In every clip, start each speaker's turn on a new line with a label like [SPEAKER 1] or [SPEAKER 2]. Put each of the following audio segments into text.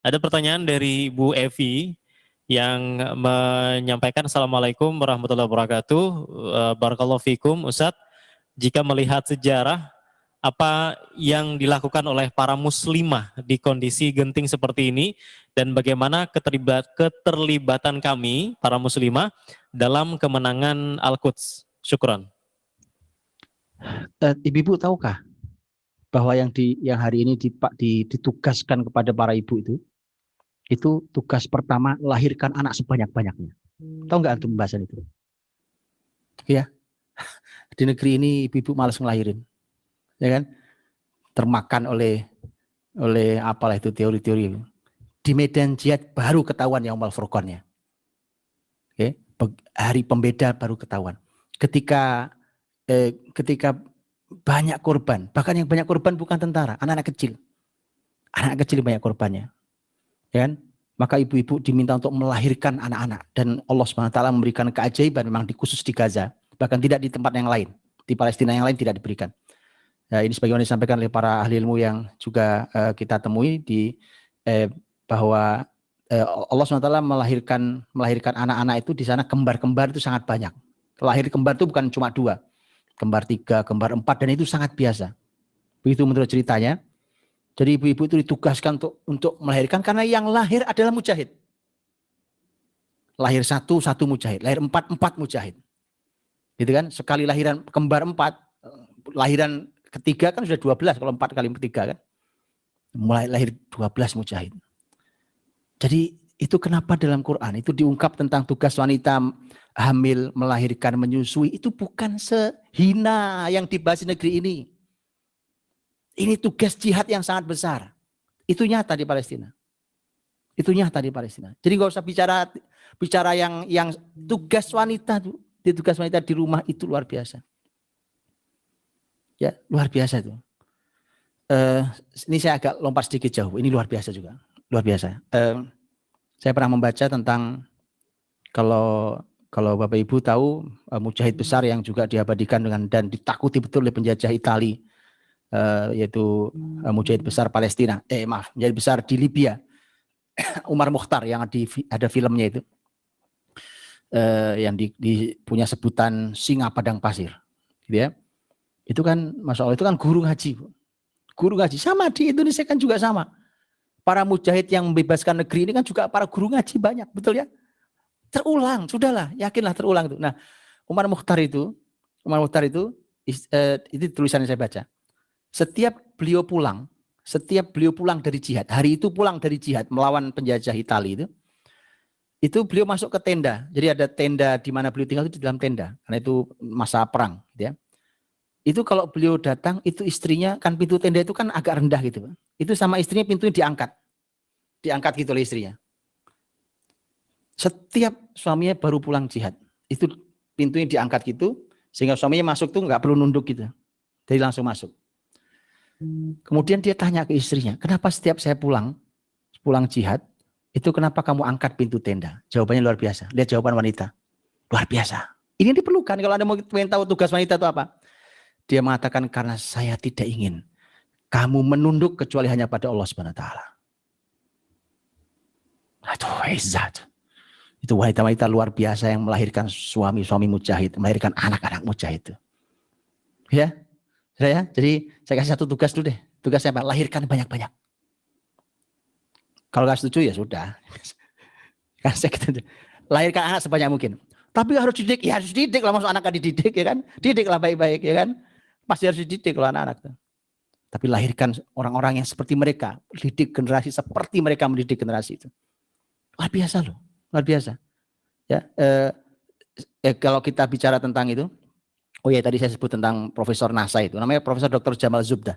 [SPEAKER 1] Ada pertanyaan dari Bu Evi yang menyampaikan Assalamualaikum warahmatullahi wabarakatuh. Barakallahu fikum Ustadz. Jika melihat sejarah, apa yang dilakukan oleh para muslimah di kondisi genting seperti ini dan bagaimana keterlibatan kami, para muslimah, dalam kemenangan Al-Quds? Syukran.
[SPEAKER 2] Ibu-ibu tahukah bahwa yang hari ini ditugaskan kepada para ibu itu tugas pertama lahirkan anak sebanyak-banyaknya. Tahu nggak antum pembahasan itu? Ya, di negeri ini ibu-ibu malas ngelahirin, ya kan? Termakan oleh apalah itu teori-teori. Di medan jihad baru ketahuan Yaumul Furqannya. Oke, hari pembeda baru ketahuan. Ketika banyak korban, bahkan yang banyak korban bukan tentara, anak-anak kecil. Anak kecil banyak korbannya. Ya kan? Maka ibu-ibu diminta untuk melahirkan anak-anak dan Allah SWT memberikan keajaiban memang khusus di Gaza, bahkan tidak di tempat yang lain, di Palestina yang lain tidak diberikan. Nah, ini sebagaimana disampaikan oleh para ahli ilmu yang juga kita temui bahwa Allah SWT melahirkan anak-anak itu di sana kembar-kembar itu sangat banyak. Lahir kembar itu bukan cuma 2, kembar 3, kembar 4 dan itu sangat biasa. Begitu menurut ceritanya. Jadi ibu-ibu itu ditugaskan untuk melahirkan karena yang lahir adalah mujahid. Lahir 1 mujahid, lahir 4 mujahid. Gitu kan? Sekali lahiran kembar 4, lahiran ketiga kan sudah 12 kalau 4 kali 3 kan. Mulai lahir 12 mujahid. Jadi itu kenapa dalam Quran itu diungkap tentang tugas wanita hamil, melahirkan, menyusui itu bukan sehina yang dibahas di negeri ini. Ini tugas jihad yang sangat besar. Itu nyata di Palestina. Itu nyata di Palestina. Jadi nggak usah bicara yang tugas wanita di rumah itu luar biasa. Ya, luar biasa itu. Ini saya agak lompat sedikit jauh. Ini luar biasa juga. Luar biasa. Saya pernah membaca tentang kalau Bapak Ibu tahu mujahid besar yang juga diabadikan dan ditakuti betul oleh penjajah Italia. Yaitu mujahid besar Palestina, mujahid besar di Libya, Umar Mukhtar yang ada filmnya itu, yang punya sebutan singa padang pasir, gitu ya. Itu kan, masya Allah, itu kan guru ngaji sama di Indonesia kan juga sama. Para mujahid yang membebaskan negeri ini kan juga para guru ngaji banyak, betul ya? Terulang, sudahlah, yakinlah terulang itu. Nah, Umar Mukhtar itu tulisan yang saya baca. Setiap beliau pulang dari jihad, hari itu pulang dari jihad melawan penjajah Italia itu beliau masuk ke tenda. Jadi ada tenda di mana beliau tinggal itu di dalam tenda, karena itu masa perang, gitu ya. Itu kalau beliau datang, itu istrinya kan pintu tenda itu kan agak rendah gitu. Itu sama istrinya pintunya diangkat gitu oleh istrinya. Setiap suaminya baru pulang jihad, itu pintunya diangkat gitu, sehingga suaminya masuk tuh nggak perlu nunduk gitu, jadi langsung masuk. Kemudian dia tanya ke istrinya, kenapa setiap saya pulang jihad, itu kenapa kamu angkat pintu tenda? Jawabannya luar biasa. Lihat jawaban wanita. Luar biasa. Ini diperlukan kalau Anda mau tahu tugas wanita itu apa. Dia mengatakan karena saya tidak ingin kamu menunduk kecuali hanya pada Allah Subhanahu wa taala. Aduh, izzat. Itu wanita-wanita luar biasa yang melahirkan suami-suami mujahid, melahirkan anak-anak mujahid itu. Ya. Jadi saya kasih satu tugas dulu deh. Tugasnya apa? Lahirkan banyak-banyak. Kalau nggak setuju ya sudah. Lahirkan anak sebanyak mungkin. Tapi harus dididik. Ya harus dididik lah, masuk anak kan dididik ya kan. Didiklah baik-baik ya kan. Pasti harus dididik kalau anak-anak. Tapi lahirkan orang-orang yang seperti mereka. Didik generasi seperti mereka mendidik generasi itu. Luar biasa loh. Luar biasa. Ya, kalau kita bicara tentang itu. Oh ya, tadi saya sebut tentang Profesor NASA itu, namanya Profesor Dr. Jamal Zubdah.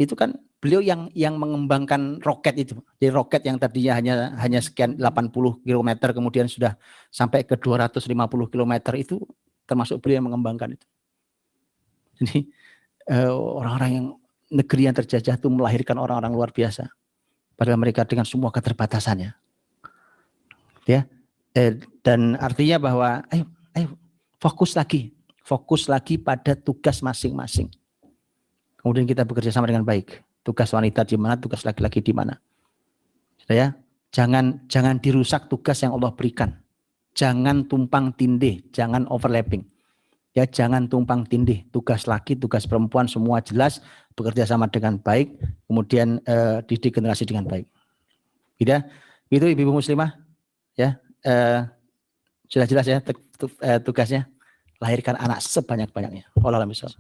[SPEAKER 2] Itu kan beliau yang mengembangkan roket itu. Jadi roket yang tadinya hanya sekian 80 km kemudian sudah sampai ke 250 km itu termasuk beliau yang mengembangkan itu. Jadi orang-orang yang negeri yang terjajah itu melahirkan orang-orang luar biasa. Padahal mereka dengan semua keterbatasannya. Ya. Dan artinya bahwa ayo fokus lagi pada tugas masing-masing. Kemudian kita bekerja sama dengan baik. Tugas wanita di mana, tugas laki-laki di mana. Ya, jangan dirusak tugas yang Allah berikan. Jangan tumpang tindih, jangan overlapping. Ya, jangan tumpang tindih. Tugas laki, tugas perempuan semua jelas, bekerja sama dengan baik, kemudian didik generasi dengan baik. Tidak? Itu ibu muslimah, ya, sudah jelas ya tugasnya, lahirkan anak sebanyak-banyaknya. Wallahu a'lam bishawab.